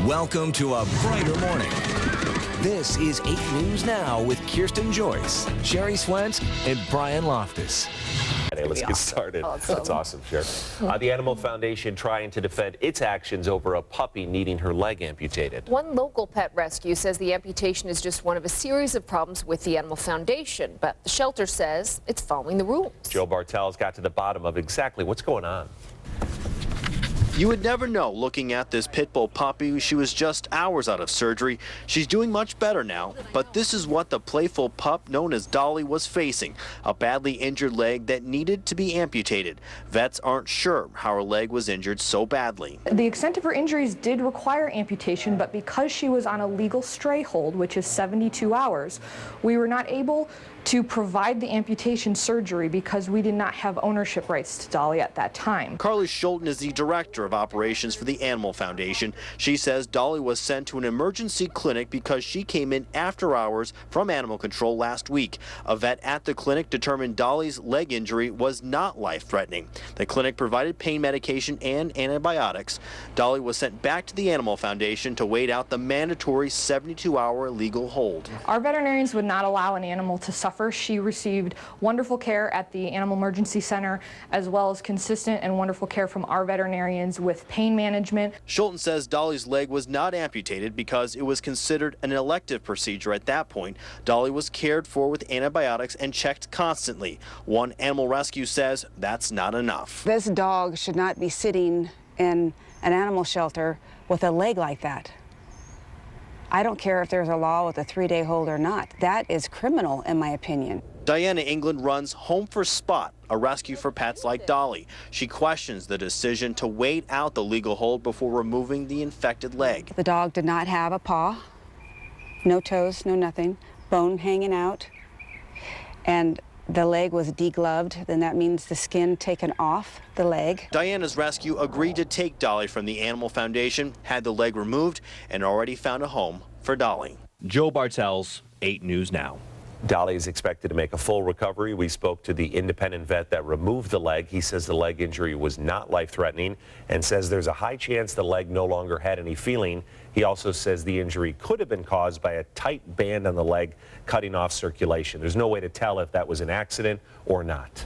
Welcome to a brighter morning. This is 8 News Now with Kirsten Joyce, Sherry Swentz, and Brian Loftus. Hey, let's get started. That's awesome, Sherry. The Animal Foundation trying to defend its actions over a puppy needing her leg amputated. One local pet rescue says the amputation is just one of a series of problems with the Animal Foundation, but the shelter says it's following the rules. Joe Bartel's got to the bottom of exactly what's going on. You would never know looking at this pit bull puppy. She was just hours out of surgery. She's doing much better now, but this is what the playful pup known as Dolly was facing, a badly injured leg that needed to be amputated. Vets aren't sure how her leg was injured so badly. The extent of her injuries did require amputation, but because she was on a legal stray hold, which is 72 hours, we were not able to provide the amputation surgery because we did not have ownership rights to Dolly at that time. Carly Schulten is the director of operations for the Animal Foundation. She says Dolly was sent to an emergency clinic because she came in after hours from animal control last week. A vet at the clinic determined Dolly's leg injury was not life-threatening. The clinic provided pain medication and antibiotics. Dolly was sent back to the Animal Foundation to wait out the mandatory 72-hour legal hold. Our veterinarians would not allow an animal to suffer. She received wonderful care at the Animal Emergency Center, as well as consistent and wonderful care from our veterinarians with pain management. Schulten says Dolly's leg was not amputated because it was considered an elective procedure at that point. Dolly was cared for with antibiotics and checked constantly. One animal rescue says that's not enough. This dog should not be sitting in an animal shelter with a leg like that. I don't care if there's a law with a 3-day hold or not. That is criminal, in my opinion. Diana England runs Home for Spot, a rescue for pets like Dolly. She questions the decision to wait out the legal hold before removing the infected leg. The dog did not have a paw, no toes, no nothing, bone hanging out, and the leg was degloved. Then that means the skin taken off the leg. Diana's rescue agreed to take Dolly from the Animal Foundation, had the leg removed, and already found a home for Dolly. Joe Bartel's 8 News Now. Dolly is expected to make a full recovery. We spoke to the independent vet that removed the leg. He says the leg injury was not life-threatening and says there's a high chance the leg no longer had any feeling. He also says the injury could have been caused by a tight band on the leg cutting off circulation. There's no way to tell if that was an accident or not.